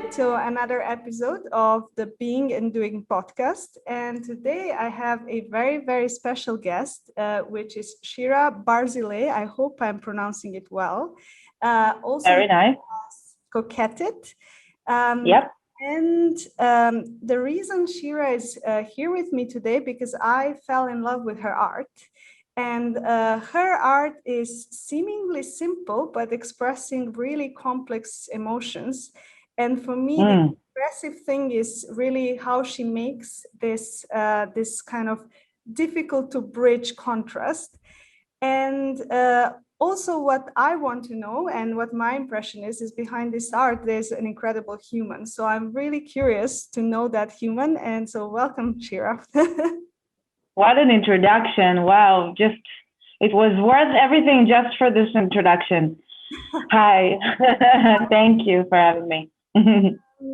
Welcome to another episode of the Being and Doing podcast. And today I have a very, very special guest, which is Shira Barzilay. I hope I'm pronouncing it well. Also, very nice. Koketit. Yep. And the reason Shira is here with me today, because I fell in love with her art. And her art is seemingly simple, but expressing really complex emotions. And for me, the impressive thing is really how she makes this kind of difficult to bridge contrast. And also what I want to know and what my impression is behind this art, there's an incredible human. So I'm really curious to know that human. And so welcome, Shira. What an introduction. Wow. It was worth everything just for this introduction. Hi. Thank you for having me.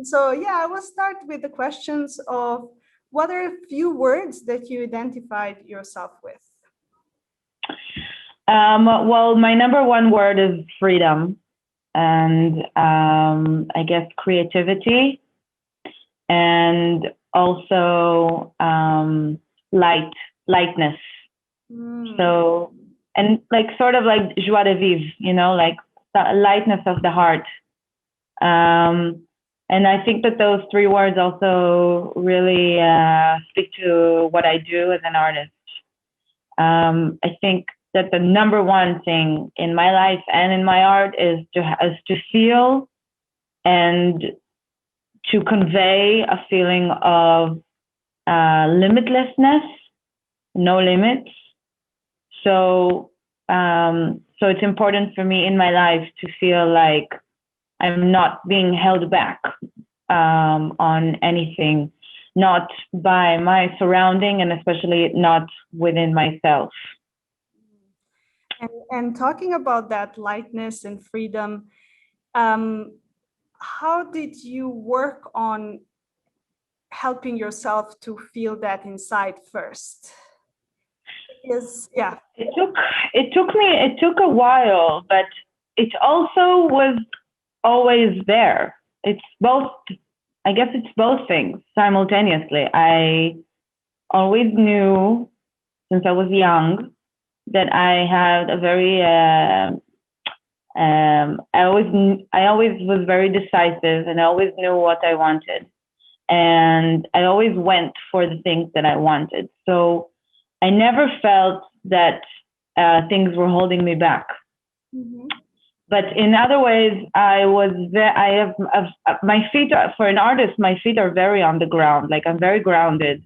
So I will start with the questions of what are a few words that you identified yourself with? Well, my number one word is freedom, and I guess creativity, and also lightness. So, and like sort of like joie de vivre, like the lightness of the heart. And I think that those three words also really speak to what I do as an artist. I think that the number one thing in my life and in my art is to feel and to convey a feeling of limitlessness, no limits. So it's important for me in my life to feel like I'm not being held back on anything, not by my surrounding, and especially not within myself. And talking about that lightness and freedom, how did you work on helping yourself to feel that inside first? Because it took a while, but it also was always there. It's both. I guess it's both things simultaneously. I always knew since I was young that I had a very I always was very decisive, and I always knew what I wanted, and I always went for the things that I wanted. So I never felt that things were holding me back. Mm-hmm. But in other ways, my feet are, for an artist, my feet are very on the ground. Like I'm very grounded.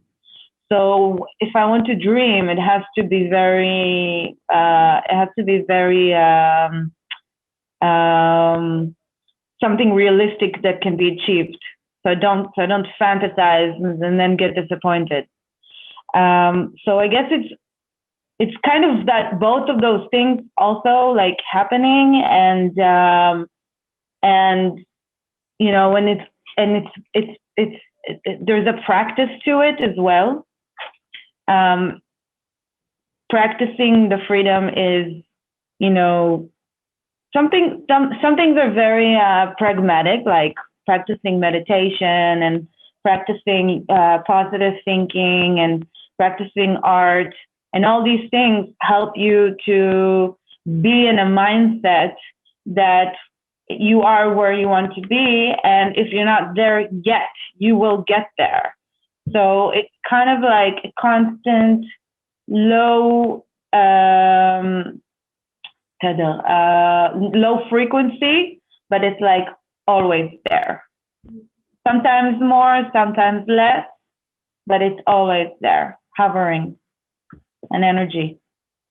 So if I want to dream, it has to be very something realistic that can be achieved. So I don't fantasize and then get disappointed. So I guess it's kind of that both of those things also like happening, and when it's there's a practice to it as well. Practicing the freedom is, some things are very pragmatic, like practicing meditation and practicing positive thinking and practicing art, and all these things help you to be in a mindset that you are where you want to be, and if you're not there yet, you will get there. So it's kind of like a constant low frequency, but it's like always there. Sometimes more, sometimes less, but it's always there, hovering, an energy.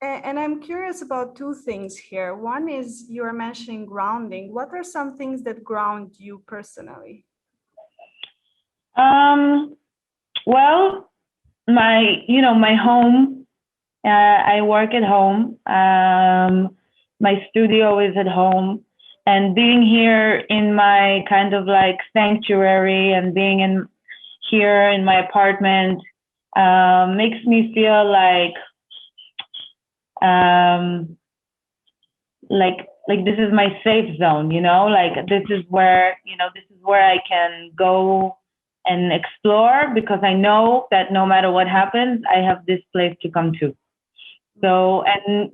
And I'm curious about two things here. One is you're mentioning grounding. What are some things that ground you personally? Well, my home. I work at home. My studio is at home, and being here in my kind of like sanctuary and being here in my apartment makes me feel like like this is my safe zone, like this is where I can go and explore, because I know that no matter what happens, I have this place to come to. So, and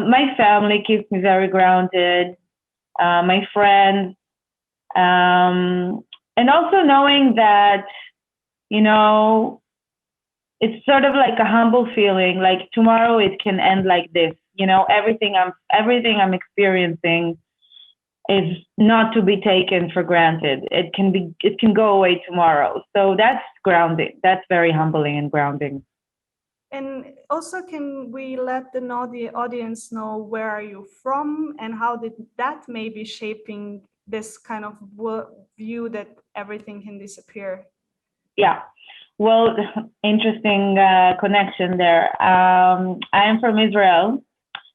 my family keeps me very grounded, my friends, and also knowing that, you know, it's sort of like a humble feeling, like tomorrow it can end like this. Everything I'm experiencing is not to be taken for granted. It can go away tomorrow. So that's grounding. That's very humbling and grounding. And also, can we let the audience know where are you from and how did that maybe shaping this kind of view that everything can disappear? Yeah. Well, interesting connection there. I am from Israel.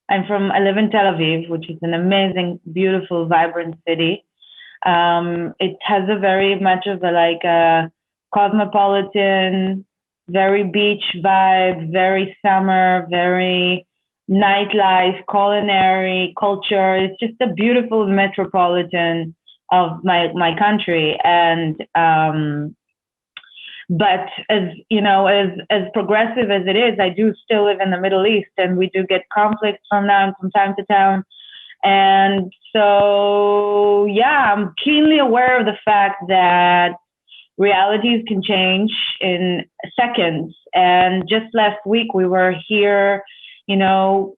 I live in Tel Aviv, which is an amazing, beautiful, vibrant city. It has a very much of a cosmopolitan, very beach vibe, very summer, very nightlife, culinary culture. It's just a beautiful metropolitan of my country. And but as as progressive as it is, I do still live in the Middle East, and we do get conflicts from time to time. And so, yeah, I'm keenly aware of the fact that realities can change in seconds. And just last week, we were here, running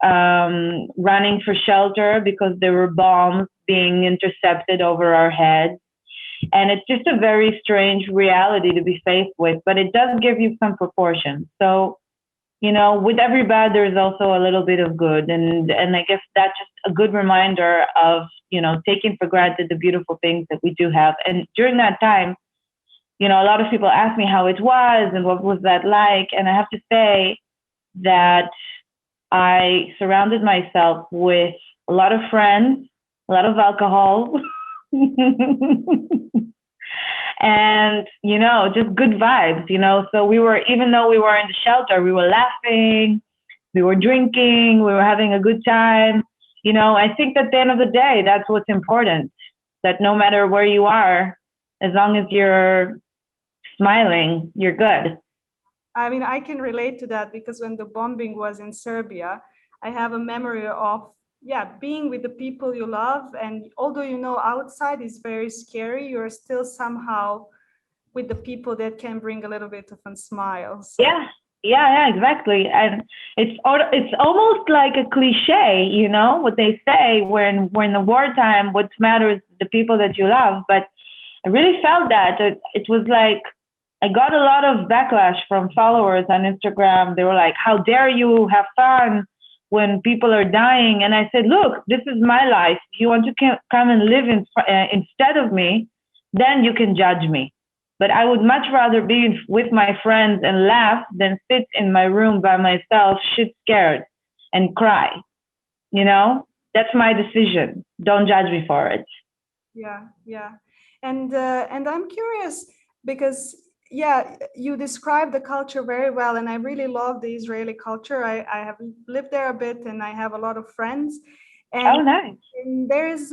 for shelter because there were bombs being intercepted over our heads. And it's just a very strange reality to be faced with, but it does give you some proportion. So, with every bad, there's also a little bit of good. And I guess that's just a good reminder of, taking for granted the beautiful things that we do have. And during that time, a lot of people ask me how it was and what was that like. And I have to say that I surrounded myself with a lot of friends, a lot of alcohol, and just good vibes. So even though we were in the shelter, we were laughing, we were drinking, we were having a good time. I think at the end of the day, that's what's important, that no matter where you are, as long as you're smiling, you're good. I mean, I can relate to that because when the bombing was in Serbia, I have a memory of being with the people you love, and although outside is very scary, you're still somehow with the people that can bring a little bit of a smile. So. Yeah, exactly. And it's almost like a cliche, what they say when we're in the wartime, what matters is the people that you love. But I really felt that it was like I got a lot of backlash from followers on Instagram. They were like, "How dare you have fun when people are dying?" And I said, "Look, this is my life. If you want to come and live instead of me, then you can judge me. But I would much rather be with my friends and laugh than sit in my room by myself, shit scared, and cry. That's my decision. Don't judge me for it." Yeah. And I'm curious because you describe the culture very well, and I really love the Israeli culture. I have lived there a bit, and I have a lot of friends. And, nice. And there's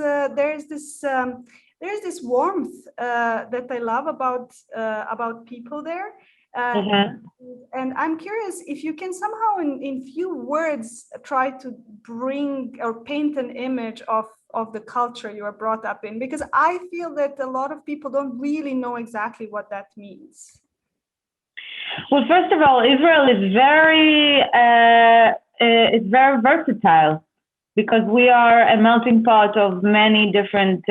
this warmth that I love about people there. And I'm curious if you can somehow, in few words, try to bring or paint an image of the culture you are brought up in, because I feel that a lot of people don't really know exactly what that means. Well, first of all, Israel is very versatile because we are a melting pot of many different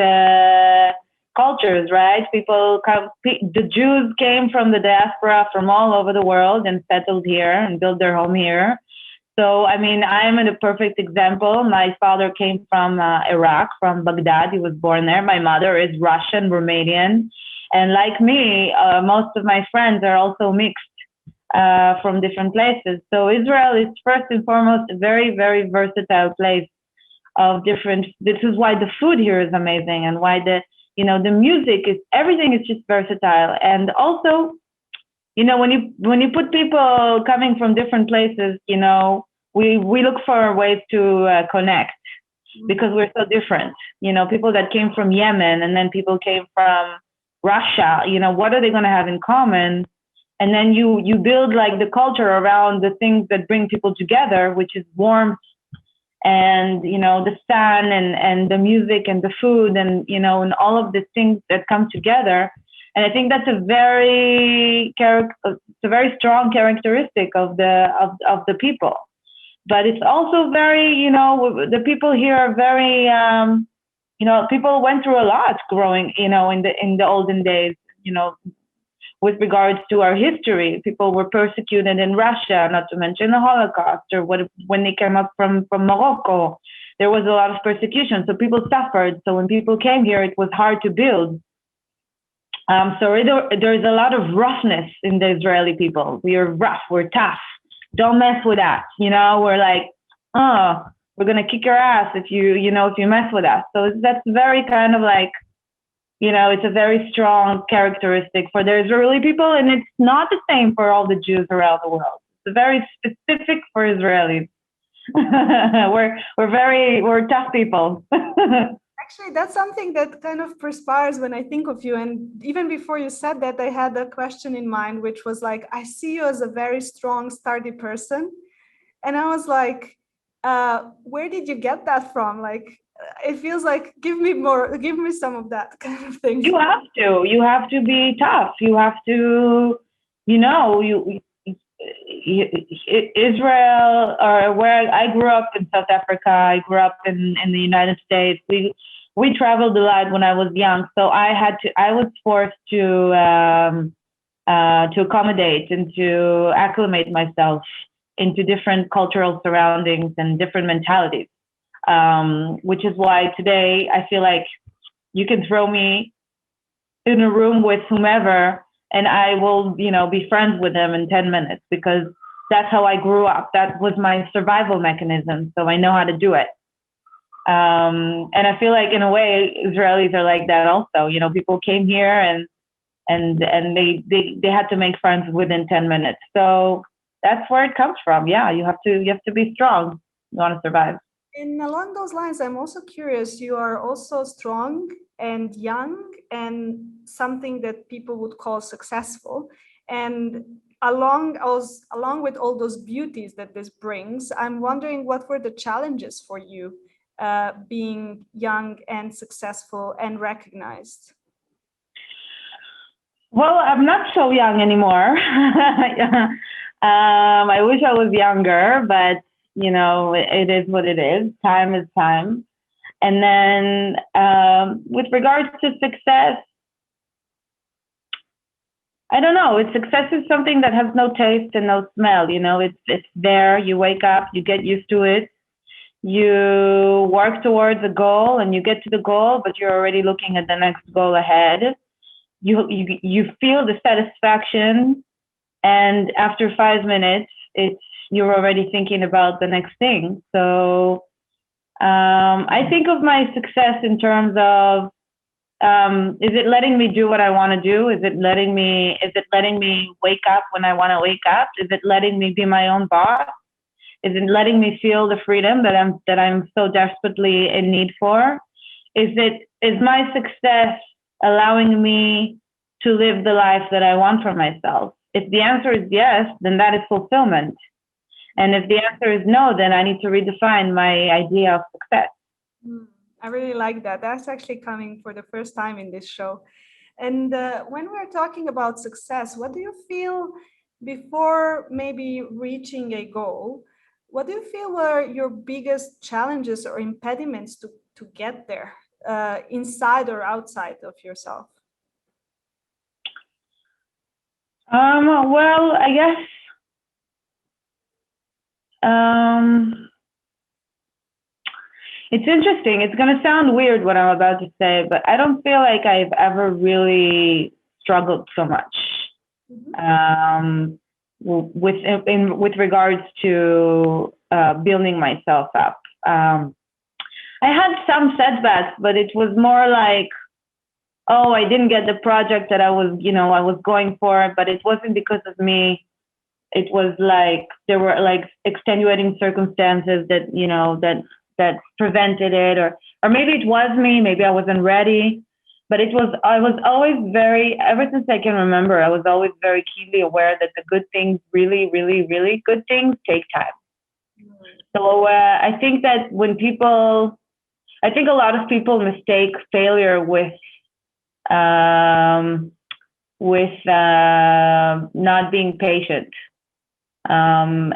cultures, right? The Jews came from the diaspora from all over the world and settled here and built their home here. So, I mean, I'm a perfect example. My father came from Iraq, from Baghdad. He was born there. My mother is Russian, Romanian. And like me, most of my friends are also mixed from different places. So Israel is first and foremost a very, very versatile place of different. This is why the food here is amazing, and why the music everything is just versatile. And also, when you put people coming from different places, we look for ways to connect. because we're so different. People that came from Yemen and then people came from Russia, what are they going to have in common? And then you build like the culture around the things that bring people together, which is warmth and, the sun and the music and the food and, and all of the things that come together. And I think that's a very strong characteristic of the people. But it's also very, the people here are very, people went through a lot growing, in the olden days, with regards to our history. People were persecuted in Russia, not to mention the Holocaust, or when they came up from Morocco, there was a lot of persecution. So people suffered. So when people came here, it was hard to build. So there's a lot of roughness in the Israeli people. We are rough, we're tough. Don't mess with us. We're like, oh, we're going to kick your ass if you mess with us. So that's very kind of like, it's a very strong characteristic for the Israeli people, and it's not the same for all the Jews around the world. It's very specific for Israelis. we're tough people. Actually, that's something that kind of perspires when I think of you. And even before you said that, I had a question in mind, which was like, I see you as a very strong, sturdy person. And I was like, where did you get that from? Like, it feels like, give me some of that kind of thing. You have to be tough. You have to, Israel, or where I grew up in South Africa, I grew up in the United States. We traveled a lot when I was young, so I was forced to accommodate and to acclimate myself into different cultural surroundings and different mentalities. Which is why today I feel like you can throw me in a room with whomever and I will, be friends with them in 10 minutes because that's how I grew up. That was my survival mechanism. So I know how to do it. And I feel like in a way, Israelis are like that also. People came here and they had to make friends within 10 minutes. So that's where it comes from. Yeah, you have to be strong. You want to survive. And along those lines, I'm also curious, you are also strong and young and something that people would call successful. And along with all those beauties that this brings, I'm wondering what were the challenges for you being young and successful and recognized? Well, I'm not so young anymore. I wish I was younger, but it is what it is. Time is time. And then with regards to success, I don't know. Success is something that has no taste and no smell. It's there. You wake up, you get used to it. You work towards a goal and you get to the goal, but you're already looking at the next goal ahead. You feel the satisfaction, and after 5 minutes, you're already thinking about the next thing. So I think of my success in terms of, is it letting me do what I want to do? Is it letting me wake up when I want to wake up? Is it letting me be my own boss? Is it letting me feel the freedom that I'm so desperately in need for? Is my success allowing me to live the life that I want for myself? If the answer is yes, then that is fulfillment. And if the answer is no, then I need to redefine my idea of success. I really like that. That's actually coming for the first time in this show. And when we're talking about success, what do you feel before maybe reaching a goal? What do you feel were your biggest challenges or impediments to get there, inside or outside of yourself? Well, I guess it's interesting. It's going to sound weird what I'm about to say, but I don't feel like I've ever really struggled so much with regards to building myself up. I had some setbacks, but it was more like, oh, I didn't get the project that I was going for, but it wasn't because of me. It was like there were like extenuating circumstances that that prevented it, or maybe it was me, maybe I wasn't ready. But I was always very, ever since I can remember, I was always very keenly aware that the good things, really, really, really good things, take time. So I think that I think a lot of people mistake failure with not being patient, and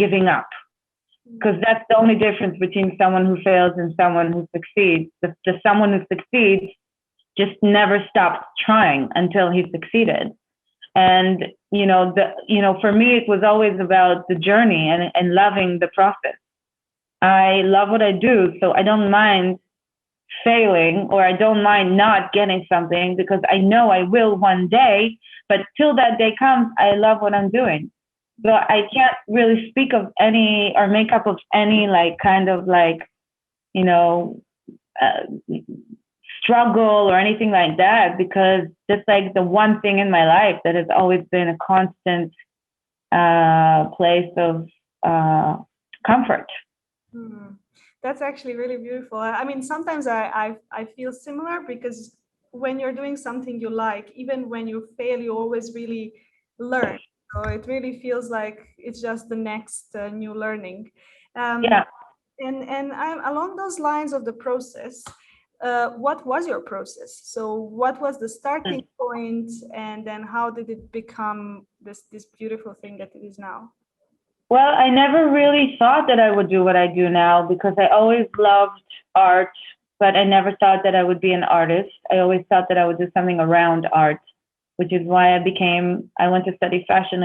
giving up, because that's the only difference between someone who fails and someone who succeeds. The someone who succeeds just never stopped trying until he succeeded. And for me, it was always about the journey and loving the process. I love what I do, so I don't mind failing, or I don't mind not getting something, because I know I will one day. But till that day comes, I love what I'm doing. So I can't really speak of any or make up of any uh, struggle or anything like that, because that's like the one thing in my life that has always been a constant place of comfort. That's actually really beautiful. I mean, sometimes I feel similar, because when you're doing something you like, even when you fail, you always really learn. So it really feels like it's just the next new learning. Yeah. And I'm along those lines of the process. What was your process? So what was the starting point, and then how did it become this beautiful thing that it is now? Well, I never really thought that I would do what I do now, because I always loved art, but I never thought that I would be an artist. I always thought that I would do something around art, which is why I went to study fashion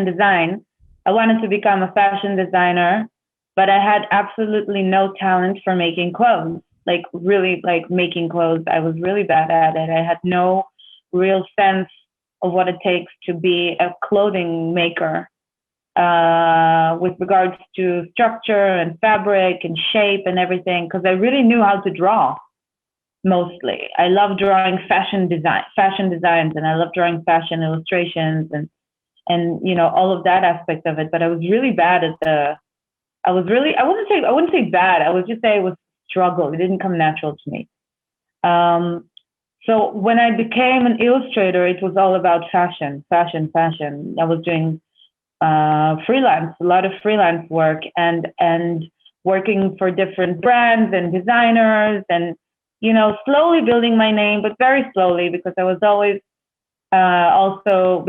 design. I wanted to become a fashion designer, but I had absolutely no talent for making clothes, like really like making clothes. I was really bad at it. I had no real sense of what it takes to be a clothing maker, with regards to structure and fabric and shape and everything, because I really knew how to draw. Mostly, I love drawing fashion designs, and I love drawing fashion illustrations, and all of that aspect of it. But I was really bad at I wouldn't say bad. I would just say it was struggle. It didn't come natural to me. So when I became an illustrator, it was all about fashion, fashion, fashion. I was doing a lot of freelance work, and working for different brands and designers, and slowly building my name, but very slowly, because I was always also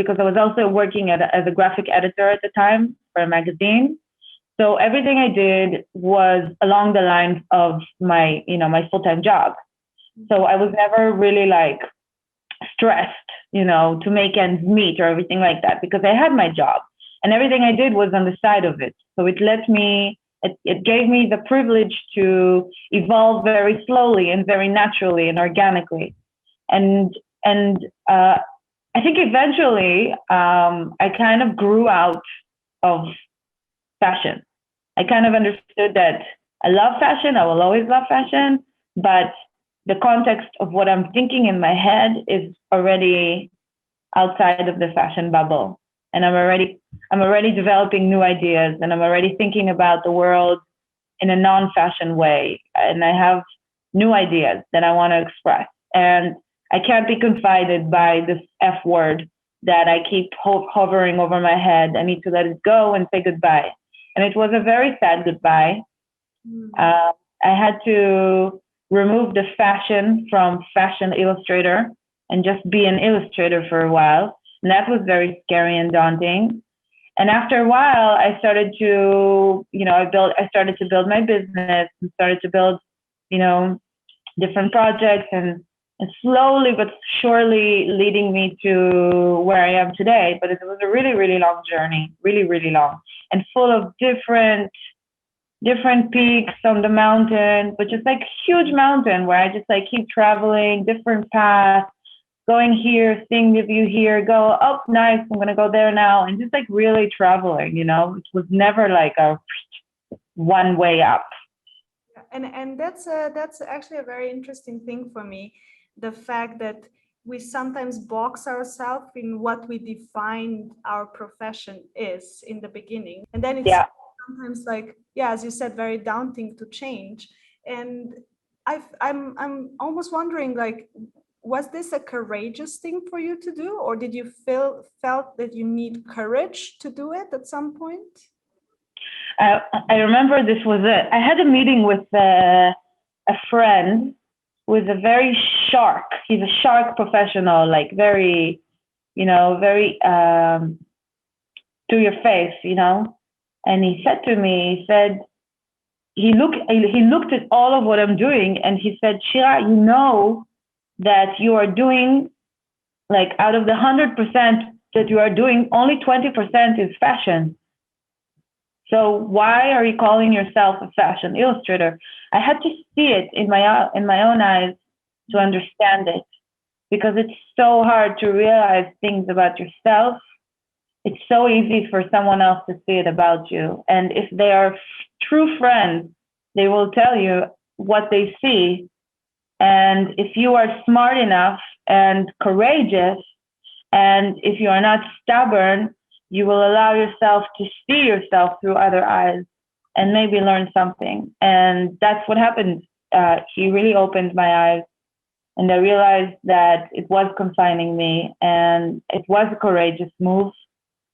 working as a graphic editor at the time for a magazine. So everything I did was along the lines of my full-time job. So I was never really like stressed, to make ends meet or everything like that, because I had my job and everything I did was on the side of it. So it gave me the privilege to evolve very slowly and very naturally and organically. And I think eventually I kind of grew out of fashion. I kind of understood that I love fashion, I will always love fashion, but the context of what I'm thinking in my head is already outside of the fashion bubble. And I'm already developing new ideas, and I'm already thinking about the world in a non-fashion way. And I have new ideas that I want to express. And I can't be confided by this F word that I keep hovering over my head. I need to let it go and say goodbye. And it was a very sad goodbye. I had to remove the fashion from Fashion Illustrator and just be an illustrator for a while. And that was very scary and daunting. And after a while, I started to, I started to build my business and started to build, different projects, and slowly but surely leading me to where I am today. But it was a really, really long journey, really, really long, and full of different peaks on the mountain, but just like huge mountain where I just like keep traveling different paths, going here, seeing the view here, go, oh, nice, I'm going to go there now. And just like really traveling, it was never like a one way up. And that's actually a very interesting thing for me, the fact that we sometimes box ourselves in what we define our profession is in the beginning, and then it's sometimes like, yeah, as you said, very daunting to change. And I'm almost wondering, like, was this a courageous thing for you to do, or did you felt that you need courage to do it at some point? I remember this was it. I had a meeting with a friend who is a very shark. He's a shark professional, like very, very to your face, And he said to me, he said, he looked at all of what I'm doing and he said, Shira, you know that you are doing, like, out of the 100% that you are doing, only 20% is fashion. So why are you calling yourself a fashion illustrator? I had to see it in my own eyes to understand it, because it's so hard to realize things about yourself. It's so easy for someone else to see it about you. And if they are true friends, they will tell you what they see. And if you are smart enough and courageous, and if you are not stubborn, you will allow yourself to see yourself through other eyes and maybe learn something. And that's what happened. He really opened my eyes, and I realized that it was confining me, and it was a courageous move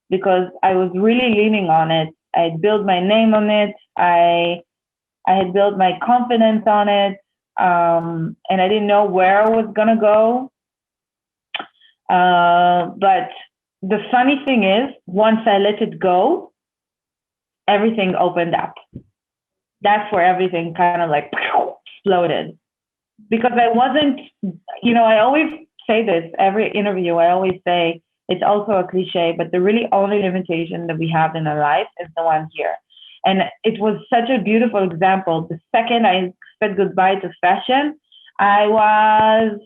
because I was really leaning on it. I had built my name on it. I had built my confidence on it, and I didn't know where I was gonna go. But the funny thing is, once I let it go, everything opened up. That's where everything kind of like exploded. Because I wasn't, I always say this, every interview, I always say, it's also a cliche, but the really only limitation that we have in our life is the one here. And it was such a beautiful example. The second I said goodbye to fashion, I was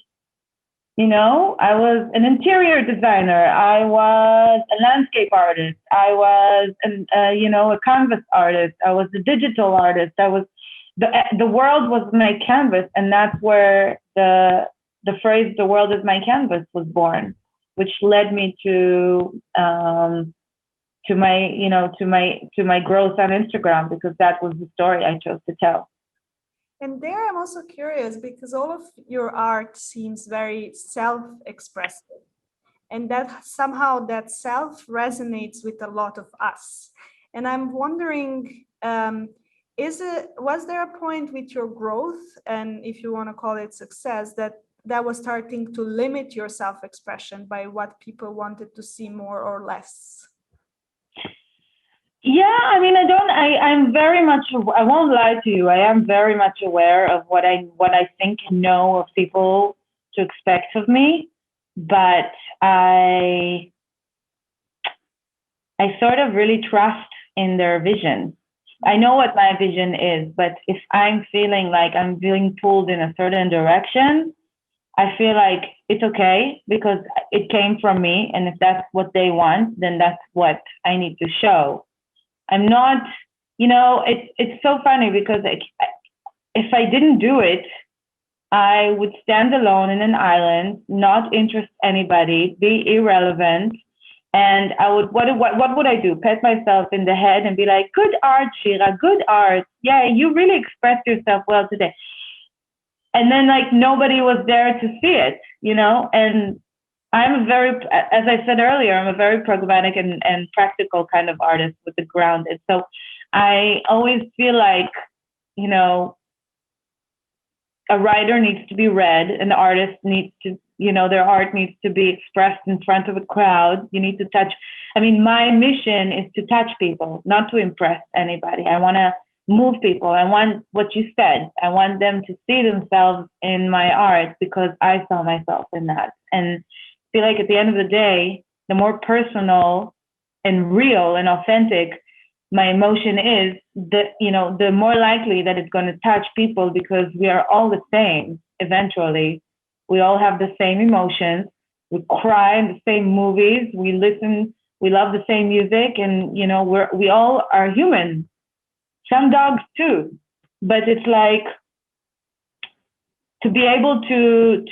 I was an interior designer. I was a landscape artist. I was, a canvas artist. I was a digital artist. I was the world was my canvas, and that's where the phrase "the world is my canvas" was born, which led me to my growth on Instagram, because that was the story I chose to tell. And there I'm also curious because all of your art seems very self-expressive, and that somehow that self resonates with a lot of us. And I'm wondering, was there a point with your growth, and if you want to call it success, that was starting to limit your self-expression by what people wanted to see more or less? Yeah, I mean, I'm very much, I won't lie to you. I am very much aware of what I think and know of people to expect of me, but I sort of really trust in their vision. I know what my vision is, but if I'm feeling like I'm being pulled in a certain direction, I feel like it's okay because it came from me. And if that's what they want, then that's what I need to show. I'm not, it's so funny because if I didn't do it, I would stand alone in an island, not interest anybody, be irrelevant. And I would, what would I do? Pat myself in the head and be like, good art, Shira, good art. Yeah, you really expressed yourself well today. And then like nobody was there to see it, and I'm as I said earlier, I'm a very pragmatic and practical kind of artist with the ground. And so I always feel like, a writer needs to be read, an artist needs to, their art needs to be expressed in front of a crowd. You need to touch. I mean, my mission is to touch people, not to impress anybody. I want to move people. I want what you said. I want them to see themselves in my art because I saw myself in that. And feel like at the end of the day, the more personal and real and authentic my emotion is, the more likely that it's going to touch people, because we are all the same eventually. We all have the same emotions. We cry in the same movies. We listen. We love the same music, and we all are human. Some dogs too, but it's like to be able to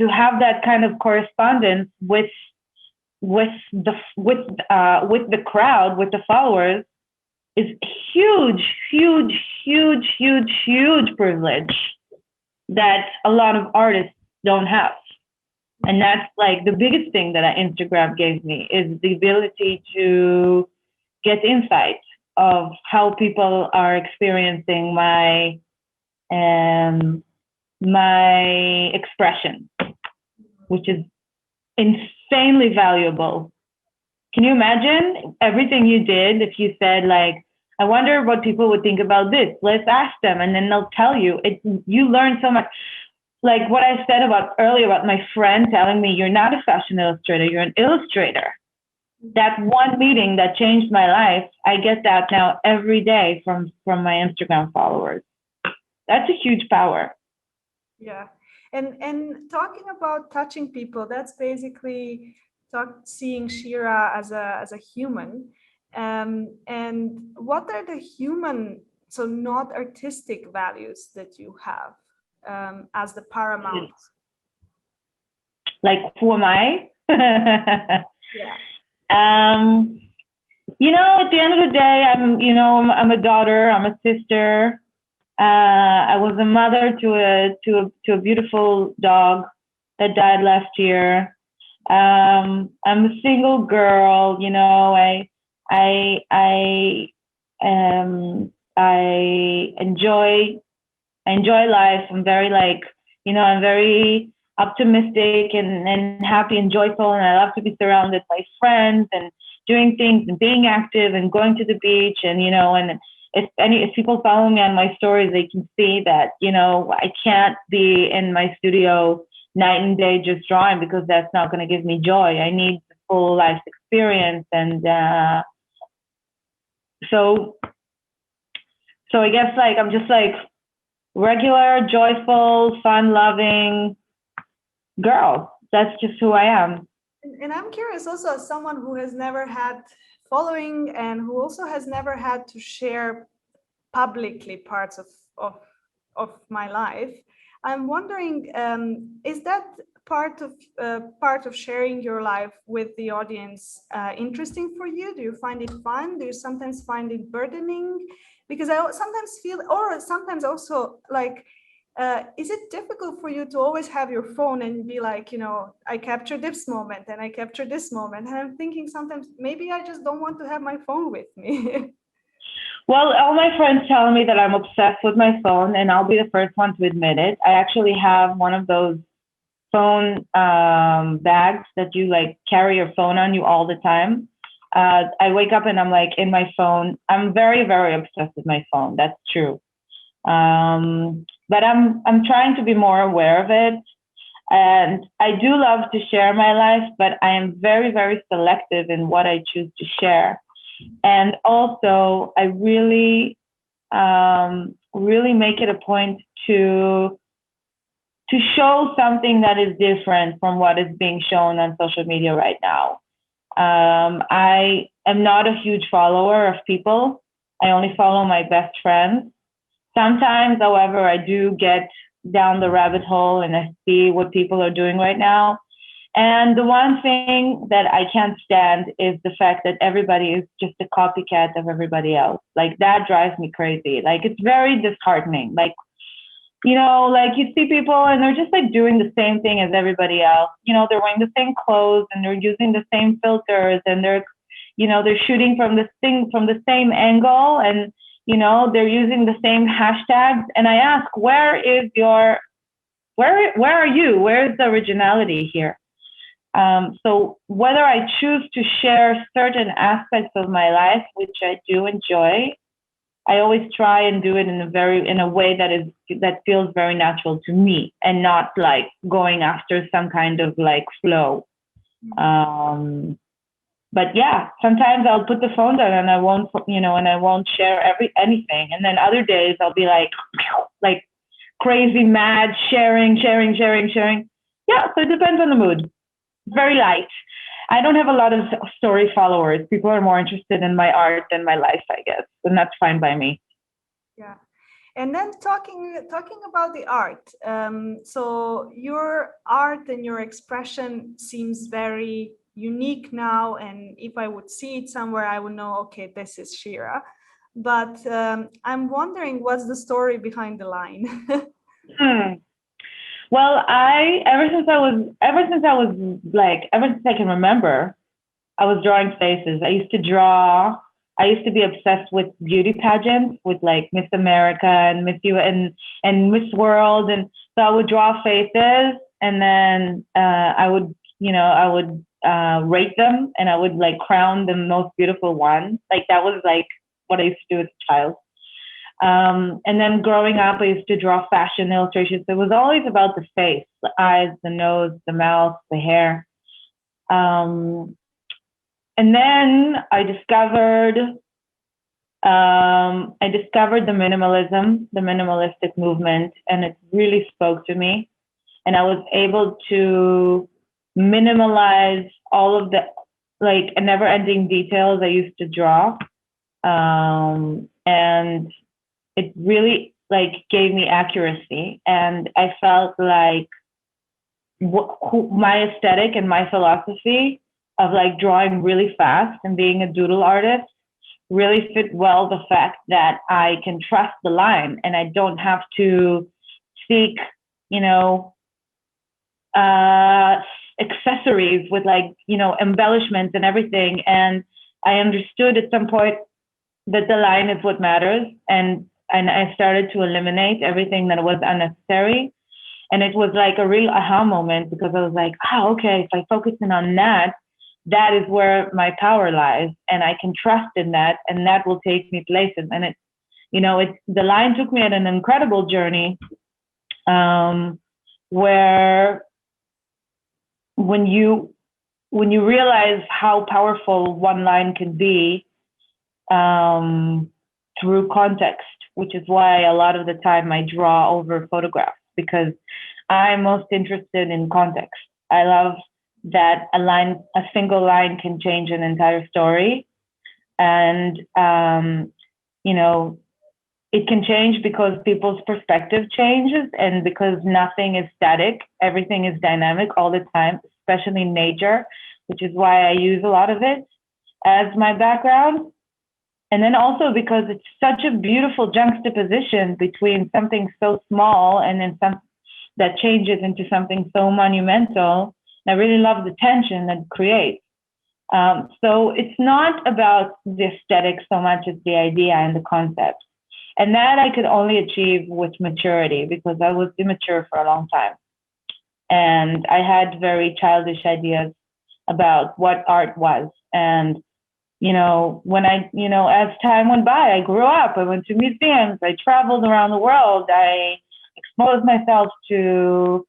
have that kind of correspondence with the crowd, with the followers, is huge, huge, huge, huge, huge privilege that a lot of artists don't have. And that's like the biggest thing that Instagram gave me, is the ability to get insight of how people are experiencing my expression, which is insanely valuable. Can you imagine everything you did if you said, like, I wonder what people would think about this. Let's ask them, and then they'll tell you. You learn so much. Like what I said about earlier about my friend telling me, you're not a fashion illustrator, you're an illustrator. That one meeting that changed my life, I get that now every day from my Instagram followers. That's a huge power. Yeah. And talking about touching people, that's basically seeing Shira as a human. And what are the human, so not artistic values that you have as the paramount? Like, who am I? Yeah. At the end of the day, I'm a daughter, I'm a sister. I was a mother to a beautiful dog that died last year. I'm a single girl. I enjoy life. I'm very I'm very optimistic and happy and joyful, and I love to be surrounded by friends and doing things and being active and going to the beach, and and if people follow me on my stories, they can see that I can't be in my studio night and day just drawing, because that's not going to give me joy. I need the full life experience, and so I guess I'm just regular, joyful, fun-loving girl. That's just who I am. And I'm curious also, as someone who has never had following and who also has never had to share publicly parts of my life, I'm wondering, is that part of sharing your life with the audience interesting for you? Do you find it fun? Do you sometimes find it burdening? Because I sometimes feel, or sometimes also is it difficult for you to always have your phone and be like, I captured this moment and I captured this moment? And I'm thinking sometimes maybe I just don't want to have my phone with me. Well, all my friends tell me that I'm obsessed with my phone, and I'll be the first one to admit it. I actually have one of those phone bags that you carry your phone on you all the time. I wake up and I'm in my phone. I'm very, very obsessed with my phone. That's true. But I'm trying to be more aware of it. And I do love to share my life, but I am very, very selective in what I choose to share. And also, I really, really make it a point to show something that is different from what is being shown on social media right now. I am not a huge follower of people. I only follow my best friends. Sometimes, however, I do get down the rabbit hole and I see what people are doing right now. And the one thing that I can't stand is the fact that everybody is just a copycat of everybody else. That drives me crazy. It's very disheartening. You see people and they're just doing the same thing as everybody else. They're wearing the same clothes and they're using the same filters, and they're shooting from the same angle, and they're using the same hashtags. And I ask, where are you? Where's the originality here? So whether I choose to share certain aspects of my life, which I do enjoy, I always try and do it in a way that feels very natural to me, and not going after some kind of flow. But yeah, sometimes I'll put the phone down and I won't share anything. And then other days I'll be crazy mad, sharing. Yeah, so it depends on the mood. Very light. I don't have a lot of story followers. People are more interested in my art than my life, I guess. And that's fine by me. Yeah. And then talking about the art. So your art and your expression seems very unique now. And if I would see it somewhere, I would know, okay, this is Shira. but I'm wondering what's the story behind the line. Well, ever since I can remember, I was drawing faces. I used to be obsessed with beauty pageants, with like Miss America and Miss U and Miss World, and so I would draw faces, and then I would rate them, and I would like crown the most beautiful one. Like that was like what I used to do as a child. And then growing up, I used to draw fashion illustrations. It was always about the face, the eyes, the nose, the mouth, the hair. Um, and then I discovered the minimalistic movement, and it really spoke to me. And I was able to minimalize all of the like never-ending details I used to draw, and it really like gave me accuracy, and I felt like my aesthetic and my philosophy of like drawing really fast and being a doodle artist really fit well the fact that I can trust the line and I don't have to seek, you know, accessories with like, embellishments and everything. And I understood at some point that the line is what matters. And I started to eliminate everything that was unnecessary. And it was like a real aha moment because I was like, okay, if I focus in on that, that is where my power lies. And I can trust in that, and that will take me places. And the line took me on an incredible journey, where when you realize how powerful one line can be, through context, which is why a lot of the time I draw over photographs, because I'm most interested in context. I love that a single line can change an entire story. And, it can change because people's perspective changes, and because nothing is static, everything is dynamic all the time, especially nature, which is why I use a lot of it as my background. And then also because it's such a beautiful juxtaposition between something so small and then that changes into something so monumental. I really love the tension that it creates. So it's not about the aesthetic so much as the idea and the concept. And that I could only achieve with maturity because I was immature for a long time. And I had very childish ideas about what art was. And when as time went by, I grew up, I went to museums, I traveled around the world, I exposed myself to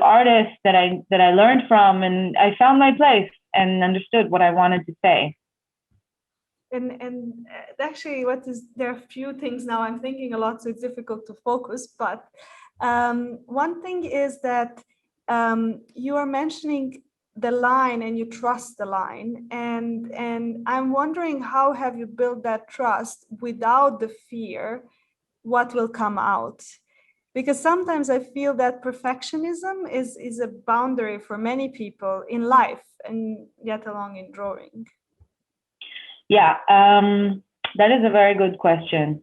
artists that I learned from, and I found my place and understood what I wanted to say. And actually, there are a few things now I'm thinking a lot, so it's difficult to focus. But one thing is that you are mentioning the line and you trust the line, and I'm wondering, how have you built that trust without the fear what will come out? Because sometimes I feel that perfectionism is a boundary for many people in life, and yet along in drawing. Yeah, that is a very good question.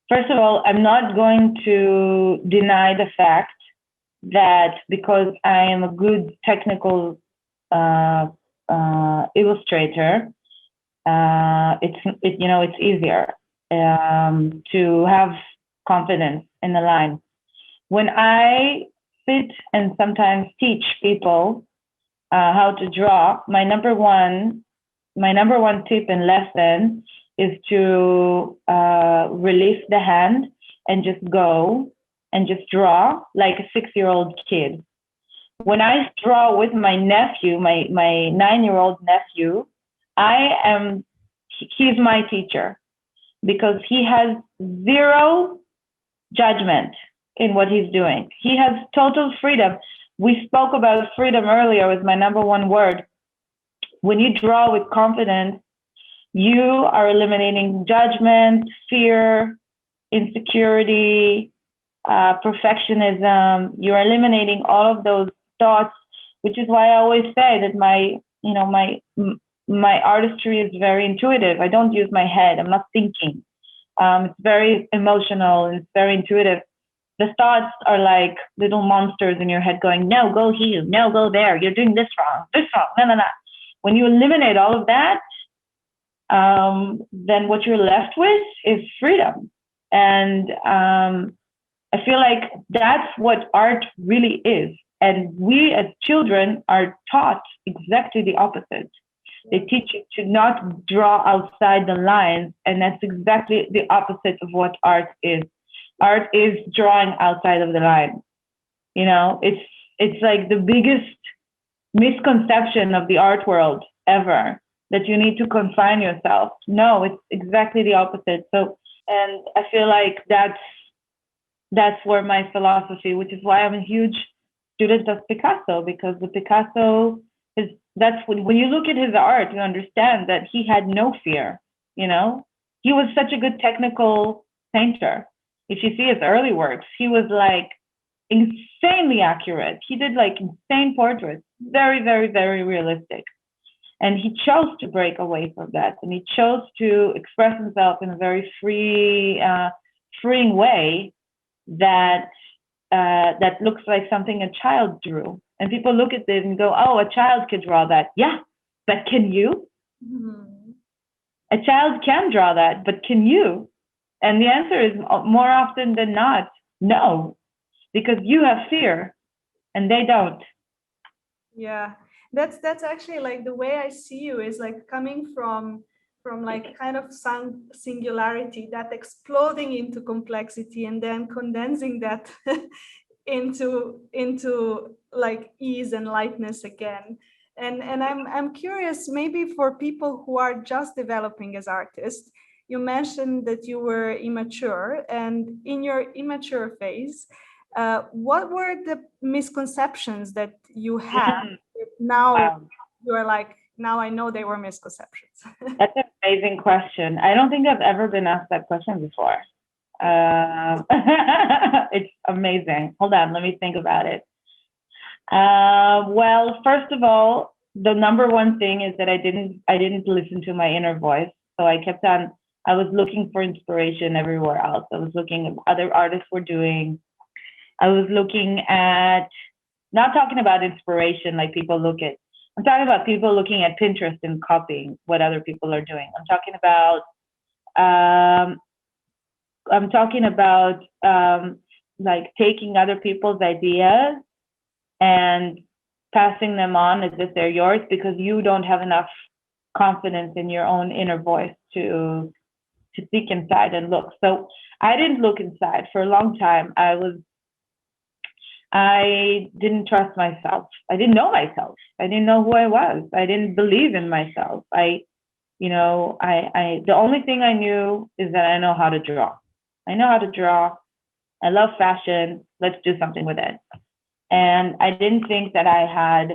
First of all, I'm not going to deny the fact that because I am a good technical illustrator, it's easier to have confidence in the line. When I sit and sometimes teach people how to draw, my number one tip and lesson is to release the hand and just go and just draw like a 6-year-old kid. When I draw with my nephew, my 9-year-old nephew, he's my teacher because he has zero judgment in what he's doing. He has total freedom. We spoke about freedom earlier with my number one word. When you draw with confidence, you are eliminating judgment, fear, insecurity, perfectionism. You're eliminating all of those thoughts, which is why I always say that my artistry is very intuitive. I don't use my head. I'm not thinking. It's very emotional and it's very intuitive. The thoughts are like little monsters in your head going, no, go here, no, go there. You're doing this wrong, no, no, no. When you eliminate all of that, then what you're left with is freedom. And I feel like that's what art really is. And we as children are taught exactly the opposite. They teach you to not draw outside the lines, and that's exactly the opposite of what art is. Art is drawing outside of the line. You know, it's like the biggest misconception of the art world ever, that you need to confine yourself. No, it's exactly the opposite. So, and I feel like that's where my philosophy, which is why I'm a huge student of Picasso, because the Picasso is, that's when you look at his art, you understand that he had no fear, you know? He was such a good technical painter. If you see his early works, he was like insanely accurate. He did like insane portraits, very, very, very realistic. And he chose to break away from that. And he chose to express himself in a very freeing way that that looks like something a child drew. And people look at this and go, oh, a child could draw that. Yeah, but can you? Mm-hmm. A child can draw that, but can you? And the answer is more often than not, no, because you have fear and they don't. Yeah, that's actually like the way I see you is like coming from like kind of some singularity, that exploding into complexity and then condensing that into like ease and lightness again. And I'm curious, maybe for people who are just developing as artists, you mentioned that you were immature, and in your immature phase, what were the misconceptions that you had? Now wow. You're like, now I know they were misconceptions. That's an amazing question. I don't think I've ever been asked that question before. It's amazing. Hold on, let me think about it. Well, first of all, the number one thing is that I didn't listen to my inner voice. So I was looking for inspiration everywhere else. I was looking at what other artists were doing. I was looking at, not talking about inspiration like people look at, I'm talking about people looking at Pinterest and copying what other people are doing. I'm talking about like taking other people's ideas and passing them on as if they're yours because you don't have enough confidence in your own inner voice to seek inside and look. So I didn't look inside for a long time. I didn't trust myself. I didn't know myself. I didn't know who I was. I didn't believe in myself. The only thing I knew is that I know how to draw. I know how to draw. I love fashion. Let's do something with it. And I didn't think that I had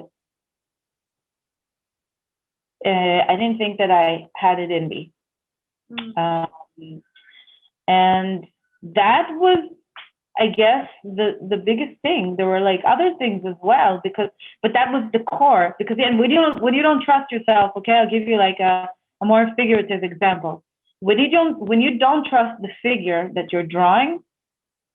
it in me. And that was, I guess, the biggest thing. There were like other things as well, but that was the core. Because then when you don't trust yourself, okay, I'll give you like a more figurative example. When you don't trust the figure that you're drawing,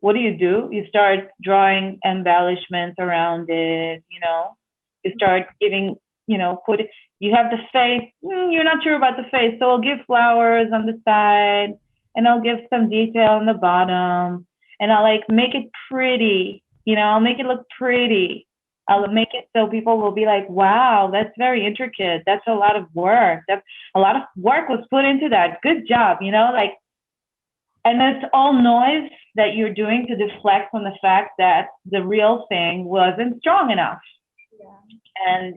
what do? You start drawing embellishments around it, you know. You start giving, you have the face, you're not sure about the face, so I'll give flowers on the side, and I'll give some detail on the bottom, and I'll like make it pretty, I'll make it look pretty. I'll make it so people will be like, wow, that's very intricate. That's a lot of work. A lot of work was put into that. Good job, like, and it's all noise that you're doing to deflect from the fact that the real thing wasn't strong enough. Yeah. And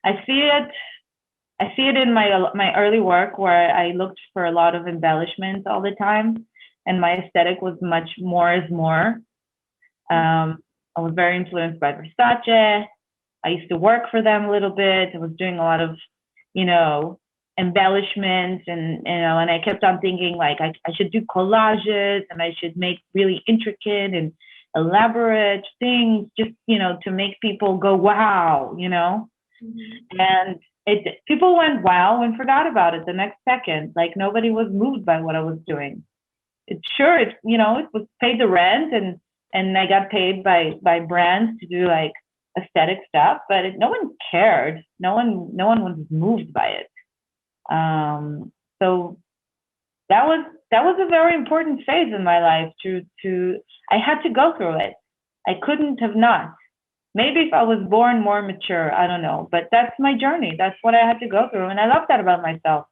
I see it in my early work where I looked for a lot of embellishments all the time, and my aesthetic was much more is more. I was very influenced by Versace. I used to work for them a little bit. I was doing a lot of, embellishments, and I kept on thinking like I should do collages, and I should make really intricate and elaborate things just, to make people go, wow, Mm-hmm. And People went wow and forgot about it the next second. Like nobody was moved by what I was doing. It was paid the rent, and I got paid by brands to do like aesthetic stuff, but no one cared. No one was moved by it. So that was a very important phase in my life. To I had to go through it. I couldn't have not. Maybe if I was born more mature, I don't know. But that's my journey. That's what I had to go through, and I love that about myself.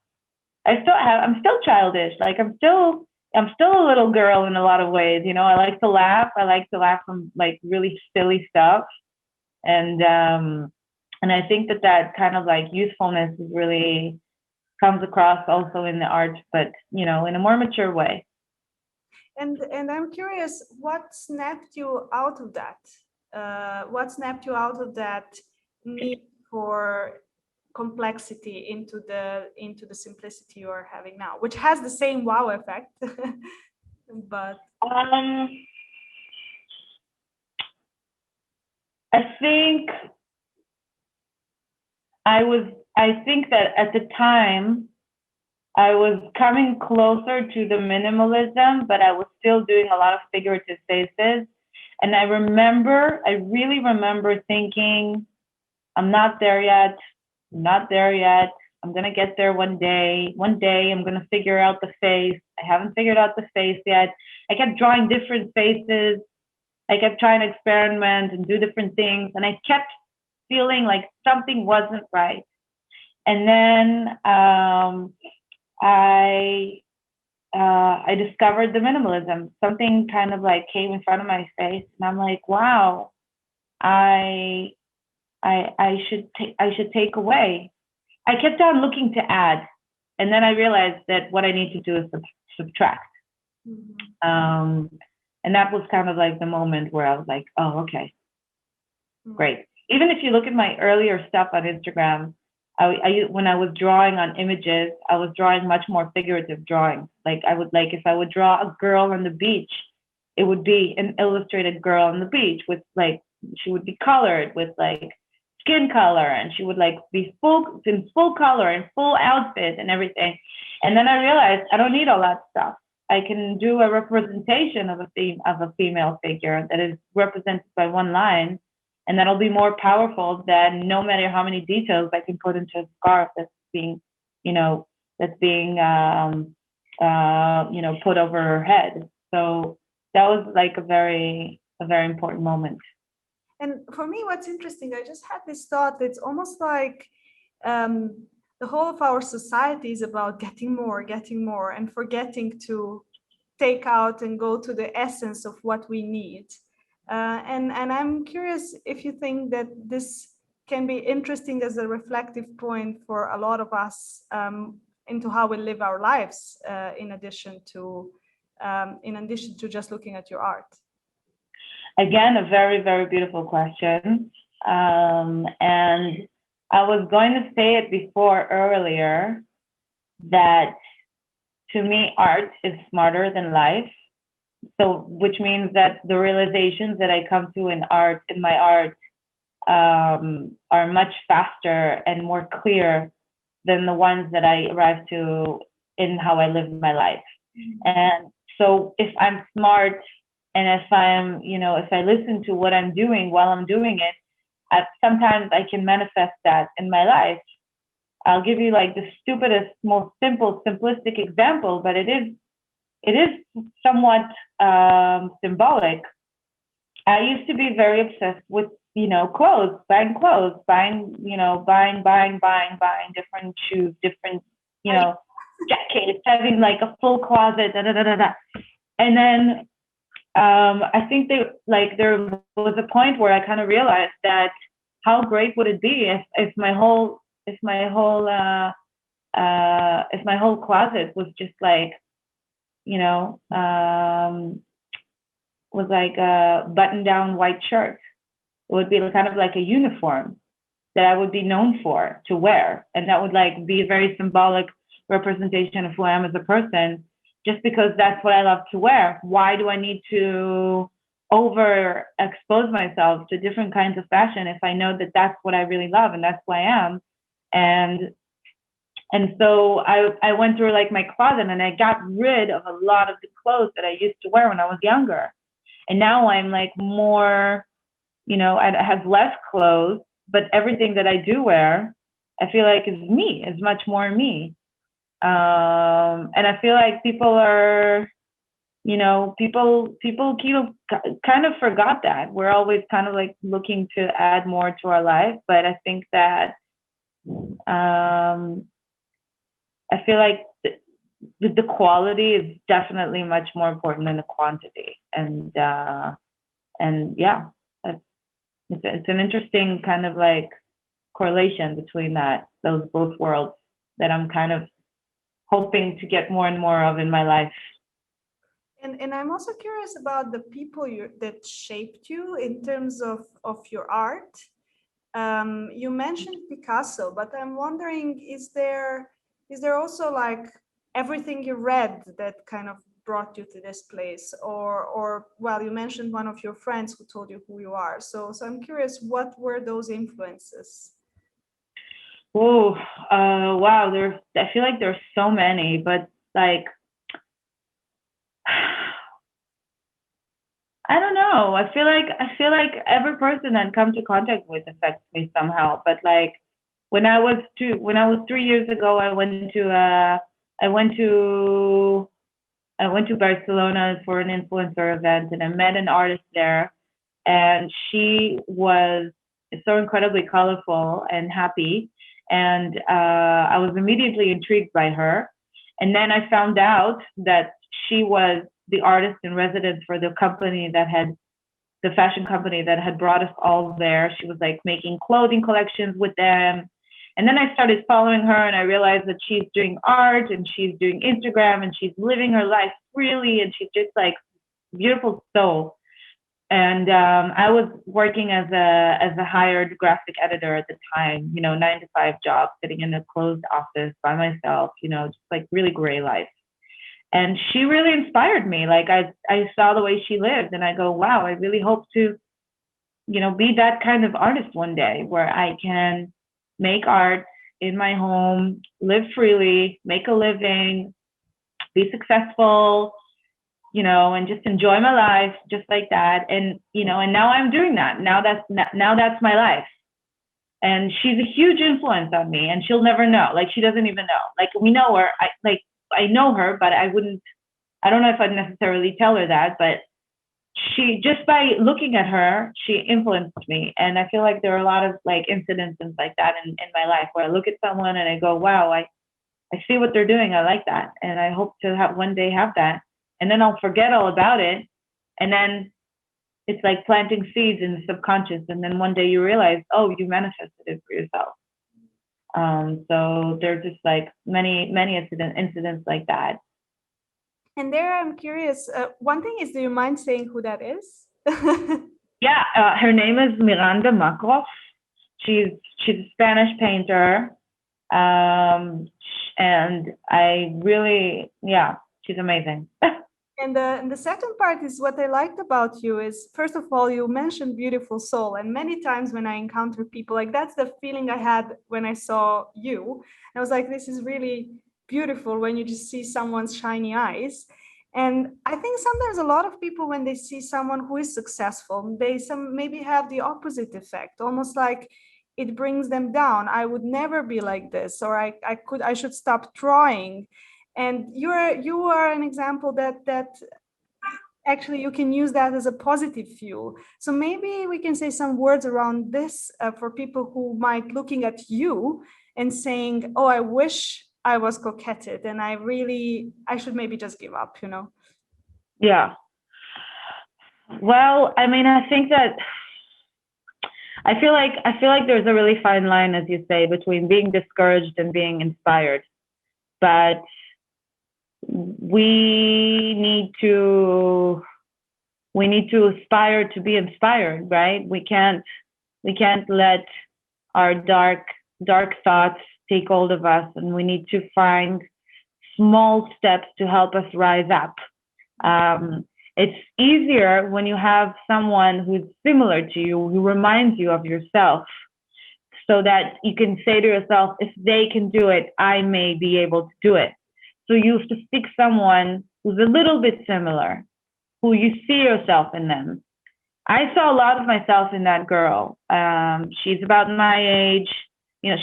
I'm still childish. Like I'm still a little girl in a lot of ways. I like to laugh. I like to laugh from like really silly stuff, and I think that kind of like youthfulness is really comes across also in the art, but in a more mature way. And I'm curious, what snapped you out of that? What snapped you out of that need for complexity into the simplicity you're having now, which has the same wow effect, but Um, I think I think that at the time I was coming closer to the minimalism, but I was still doing a lot of figurative faces. And I really remember thinking, I'm not there yet. I'm not there yet. I'm going to get there one day. One day I'm going to figure out the face. I haven't figured out the face yet. I kept drawing different faces. I kept trying to experiment and do different things. And I kept feeling like something wasn't right. And then I discovered the minimalism. Something kind of like came in front of my face, and I'm like, wow, I I should take away. I kept on looking to add, and then I realized that what I need to do is subtract. mhm, Um, and that was kind of like the moment where I was like, oh, okay, mhm, great. Even if you look at my earlier stuff on Instagram, when I was drawing on images, I was drawing much more figurative drawings. Like I would like if I would draw a girl on the beach, it would be an illustrated girl on the beach with like she would be colored with like skin color, and she would like be full color and full outfit and everything. And then I realized I don't need all that stuff. I can do a representation of a female figure that is represented by one line, and that'll be more powerful than no matter how many details I can put into a scarf being, you know, that's being put over her head. So that was like a very important moment. And for me, what's interesting, I just had this thought. It's almost like the whole of our society is about getting more, and forgetting to take out and go to the essence of what we need. And I'm curious if you think that this can be interesting as a reflective point for a lot of us, into how we live our lives, in addition to just looking at your art. Again, a very, very beautiful question. And I was going to say it before earlier that to me, art is smarter than life. So, which means that the realizations that I come to in my art, are much faster and more clear than the ones that I arrive to in how I live my life. And so, if I'm smart and if I listen to what I'm doing while I'm doing it, sometimes I can manifest that in my life. I'll give you like the stupidest, most simplistic example, but it is somewhat symbolic. I used to be very obsessed with clothes, buying different shoes, different jackets, having like a full closet, da da da da da. And then I think there was a point where I kind of realized that how great would it be if my whole closet was just like you know was like a button down white shirt. It would be kind of like a uniform that I would be known for to wear, and that would like be a very symbolic representation of who I am as a person, just because that's what I love to wear. Why do I need to over expose myself to different kinds of fashion if I know that that's what I really love and that's who I am? And so I went through like my closet and I got rid of a lot of the clothes that I used to wear when I was younger. And now I'm like more, I have less clothes, but everything that I do wear, I feel like is me, is much more me. And I feel like people are, people kind of forgot that. We're always kind of like looking to add more to our life, but I think that I feel like the quality is definitely much more important than the quantity. And yeah, it's an interesting kind of like correlation between those both worlds that I'm kind of hoping to get more and more of in my life. And I'm also curious about the people that shaped you in terms of your art. You mentioned Picasso, but I'm wondering, is there also like everything you read that kind of brought you to this place, or well, you mentioned one of your friends who told you who you are. So I'm curious, what were those influences? Oh, wow! I feel like there's so many, but like, I don't know. I feel like every person I come to contact with affects me somehow. But like, when I was 3 years ago, I went to Barcelona for an influencer event, and I met an artist there, and she was so incredibly colorful and happy, and I was immediately intrigued by her. And then I found out that she was the artist in residence for the fashion company that had brought us all there. She was like making clothing collections with them. And then I started following her and I realized that she's doing art and she's doing Instagram and she's living her life freely and she's just like beautiful soul. And I was working as a hired graphic editor at the time, 9 to 5 job, sitting in a closed office by myself, just like really gray life. And she really inspired me. Like I saw the way she lived and I go, wow, I really hope to, be that kind of artist one day where I can make art in my home, live freely, make a living, be successful, and just enjoy my life just like that. And, and now I'm doing that. Now that's my life. And she's a huge influence on me and she'll never know. Like, she doesn't even know. Like, we know her. I know her, but I don't know if I'd necessarily tell her that, but she, just by looking at her, she influenced me. And I feel like there are a lot of like incidences like that in my life where I look at someone and I go, wow, I see what they're doing. I like that. And I hope to one day have that. And then I'll forget all about it. And then it's like planting seeds in the subconscious. And then one day you realize, oh, you manifested it for yourself. So there's just like many incidents like that. And there, I'm curious. One thing is, do you mind saying who that is? Yeah, her name is Miranda Makroff. She's a Spanish painter, and I really, yeah, she's amazing. And the second part is what I liked about you is, first of all, you mentioned beautiful soul. And many times when I encounter people, like that's the feeling I had when I saw you. I was like, this is really beautiful when you just see someone's shiny eyes. And I think sometimes a lot of people, when they see someone who is successful, they maybe have the opposite effect, almost like it brings them down. I would never be like this, or I should stop trying. And you are an example that actually you can use that as a positive fuel. So maybe we can say some words around this for people who might looking at you and saying, oh, I wish I was Koketit and I should maybe just give up, Yeah. Well, I mean, I think that I feel like there's a really fine line, as you say, between being discouraged and being inspired. But we need to aspire to be inspired, right? We can't let our dark thoughts take hold of us, and we need to find small steps to help us rise up. It's easier when you have someone who's similar to you, who reminds you of yourself. so that you can say to yourself, if they can do it, I may be able to do it. So you have to pick someone who's a little bit similar, who you see yourself in them. I saw a lot of myself in that girl. She's about my age.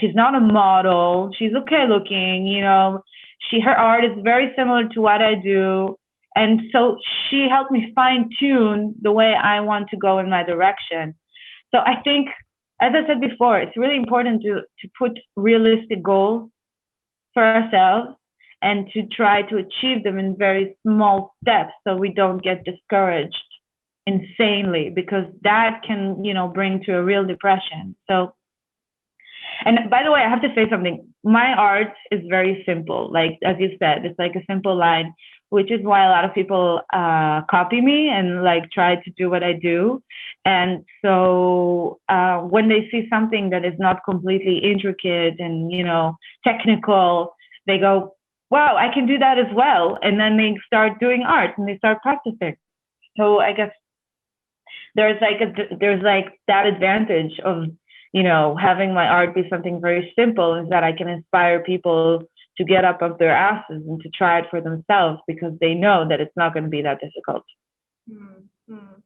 She's not a model. She's okay looking. Her art is very similar to what I do. And so she helped me fine tune the way I want to go in my direction. So I think, as I said before, it's really important to put realistic goals for ourselves and to try to achieve them in very small steps so we don't get discouraged insanely, because that can, bring to a real depression. So, and by the way, I have to say something. My art is very simple. Like, as you said, it's like a simple line, which is why a lot of people copy me and like try to do what I do. And so when they see something that is not completely intricate and, technical, they go, wow, I can do that as well. And then they start doing art and they start practicing. So I guess there's like that advantage of, having my art be something very simple, is that I can inspire people to get up off their asses and to try it for themselves, because they know that it's not going to be that difficult. Mm-hmm.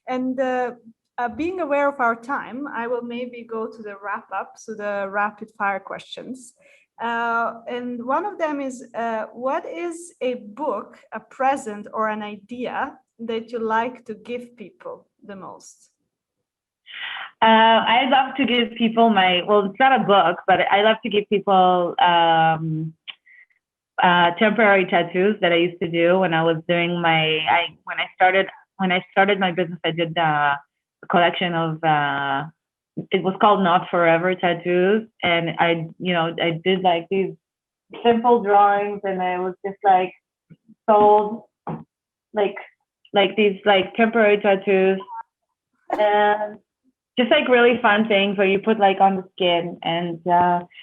And being aware of our time, I will maybe go to the wrap up, so the rapid fire questions. And one of them is, what is a book, a present, or an idea that you like to give people the most? I love to give people it's not a book, but I love to give people temporary tattoos that I used to do when I was doing when I started my business. I did a collection of it was called Not Forever tattoos, and I did like these simple drawings, and I was just like sold like these like temporary tattoos, and just like really fun things where you put like on the skin, and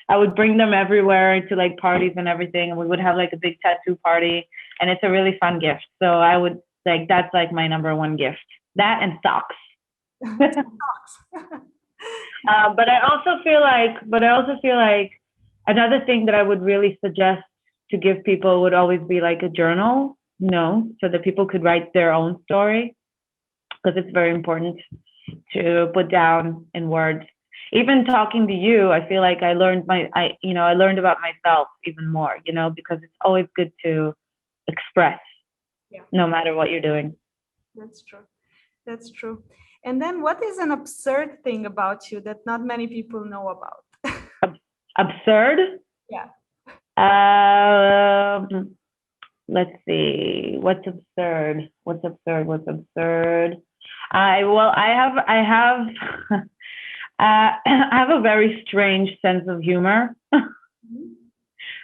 I would bring them everywhere to like parties and everything, and we would have like a big tattoo party, and it's a really fun gift. So I would like, that's like my number one gift, that and socks. But I also feel like another thing that I would really suggest to give people would always be like a journal, so that people could write their own story, because it's very important to put down in words. Even talking to you, I feel like I learned about myself even more, because it's always good to express, no matter what you're doing. That's true. And then, what is an absurd thing about you that not many people know about? Absurd? Yeah. Let's see. What's absurd? I have a very strange sense of humor.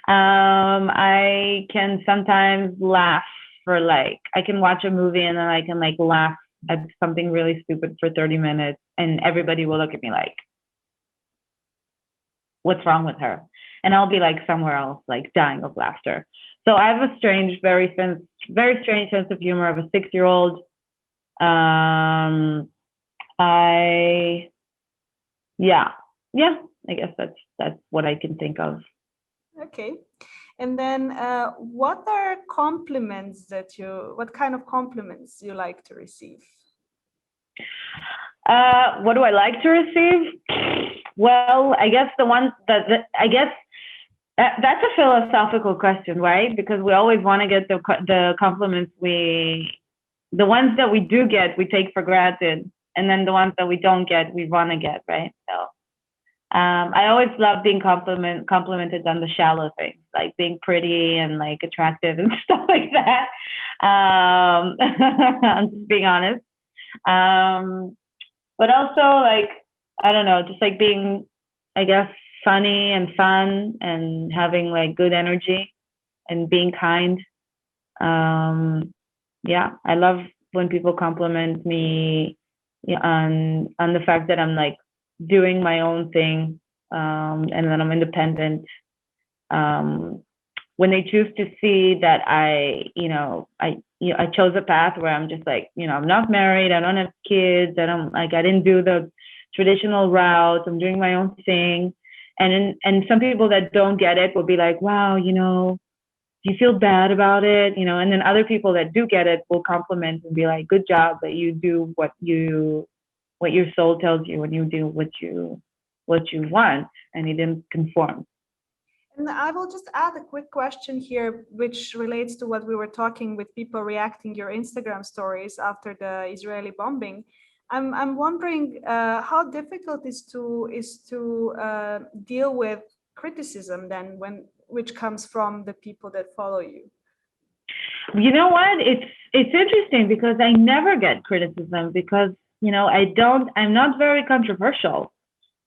I can sometimes laugh I can watch a movie and then I can like laugh at something really stupid for 30 minutes, and everybody will look at me like, what's wrong with her? And I'll be like somewhere else, like dying of laughter. So I have a strange, very strange sense of humor of a 6-year-old. I guess that's what I can think of. Okay. And then what kind of compliments you like to receive? What do I like to receive? Well, I guess that's a philosophical question, right? Because we always want to get the compliments the ones that we do get, we take for granted. And then the ones that we don't get, we want to get, right? So I always love being complimented on the shallow things, like being pretty and like attractive and stuff like that. I'm just being honest. But also like, I don't know, just like being, I guess, funny and fun and having like good energy and being kind. I love when people compliment me on the fact that I'm like doing my own thing, and that I'm independent. When they choose to see that I chose a path where I'm just like, I'm not married, I don't have kids, I didn't do the traditional route. I'm doing my own thing. And some people that don't get it will be like, wow, do you feel bad about it? And then other people that do get it will compliment and be like, good job that you do what your soul tells you, and you do what you want, and you didn't conform. And I will just add a quick question here, which relates to what we were talking with people reacting your Instagram stories after the Israeli bombing. I'm wondering how difficult is to deal with criticism then, which comes from the people that follow you. You know what? It's interesting because I never get criticism because I'm not very controversial.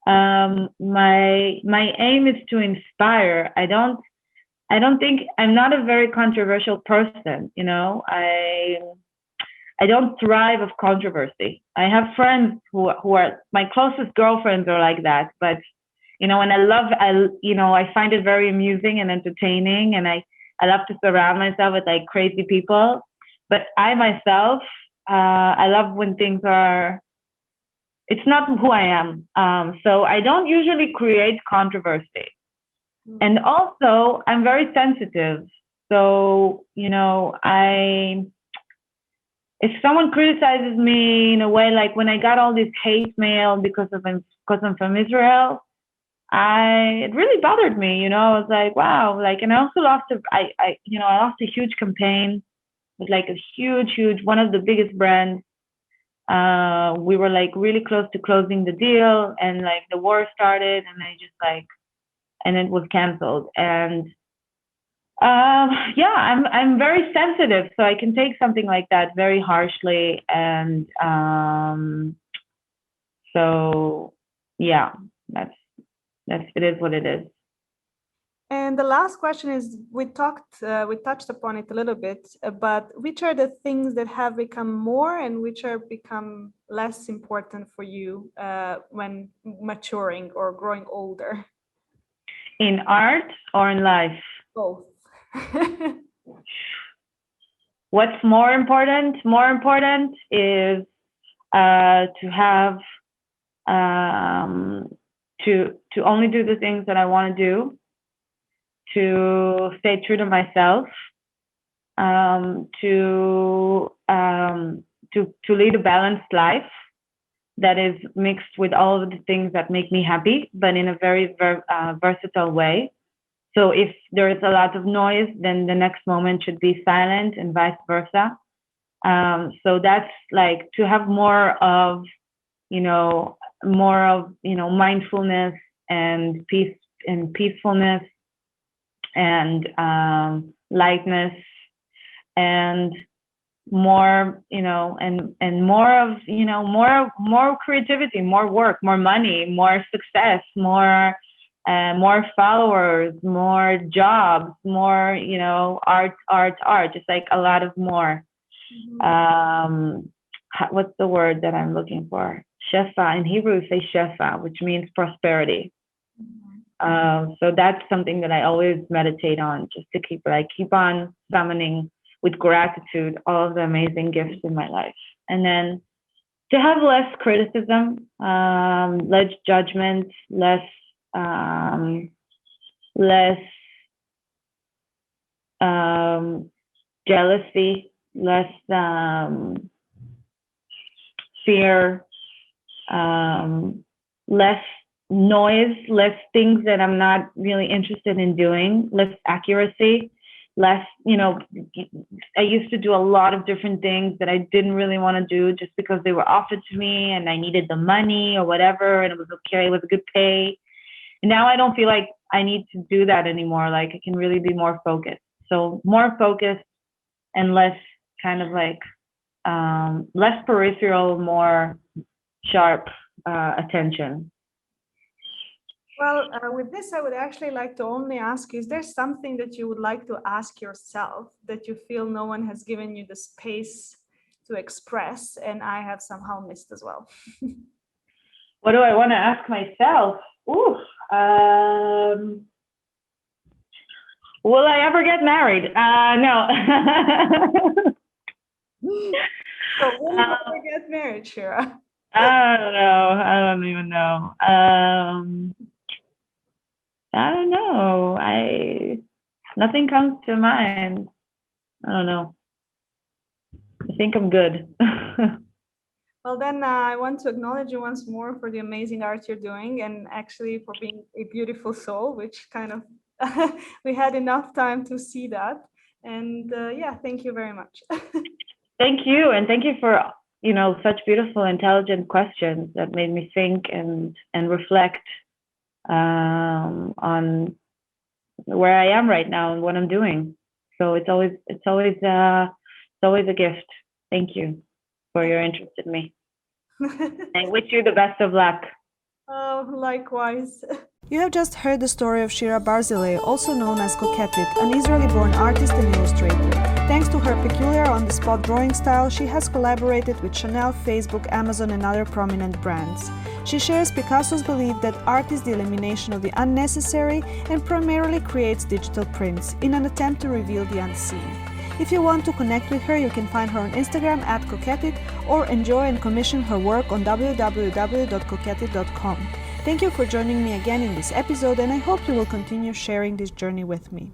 My aim is to inspire. I don't think I'm not a very controversial person. I don't thrive of controversy. I have friends who are my closest girlfriends are like that, but and I find it very amusing and entertaining, and I love to surround myself with like crazy people. But I myself, I love when things are. It's not who I am, so I don't usually create controversy. And also, I'm very sensitive. So I if someone criticizes me in a way like when I got all this hate mail because I'm from Israel, it really bothered me. I was like, wow, like, and I also I lost a huge campaign with like a huge one of the biggest brands. We were like really close to closing the deal, and like the war started, and it was canceled. And yeah, I'm very sensitive, so I can take something like that very harshly, and so yeah, that's it is what it is. And the last question is, we touched upon it a little bit, but which are the things that have become more and which are become less important for you when maturing or growing older? In art or in life? Both. What's more important? More important is to have to only do the things that I want to do, to stay true to myself, to lead a balanced life that is mixed with all of the things that make me happy, but in a very versatile way. So if there is a lot of noise, then the next moment should be silent, and vice versa. So that's like to have more of mindfulness and peace and peacefulness and lightness, and more and more of more creativity, more work, more money, more success, more followers, more jobs, more art, just like a lot of more. What's the word that I'm looking for? Shefa. In Hebrew, we say shefa, which means prosperity. So that's something that I always meditate on, just to keep on summoning with gratitude all of the amazing gifts in my life. And then to have less criticism, less judgment, less jealousy, less fear, less noise, less things that I'm not really interested in doing, less accuracy, less, I used to do a lot of different things that I didn't really want to do just because they were offered to me and I needed the money or whatever, and it was okay, it was a good pay. And now I don't feel like I need to do that anymore. Like I can really be more focused. So more focused and less kind of like less peripheral, more sharp attention. Well, with this, I would actually like to only ask you, is there something that you would like to ask yourself that you feel no one has given you the space to express, and I have somehow missed as well? What do I want to ask myself? Ooh, will I ever get married? No. So will you ever get married, Shira? I don't know. I don't even know. I don't know. Nothing comes to mind. I don't know. I think I'm good. Well, then I want to acknowledge you once more for the amazing art you're doing, and actually for being a beautiful soul, which kind of we had enough time to see that. And yeah, thank you very much. Thank you, and thank you for such beautiful, intelligent questions that made me think and reflect on where I am right now and what I'm doing. So it's always a gift. Thank you for your interest in me. I wish you the best of luck. Oh, likewise. You have just heard the story of Shira Barzilay, also known as Koketit, an Israeli-born artist and illustrator. Thanks to her peculiar on-the-spot drawing style, she has collaborated with Chanel, Facebook, Amazon and other prominent brands. She shares Picasso's belief that art is the elimination of the unnecessary and primarily creates digital prints in an attempt to reveal the unseen. If you want to connect with her, you can find her on Instagram @Koketit or enjoy and commission her work on www.koketit.com. Thank you for joining me again in this episode, and I hope you will continue sharing this journey with me.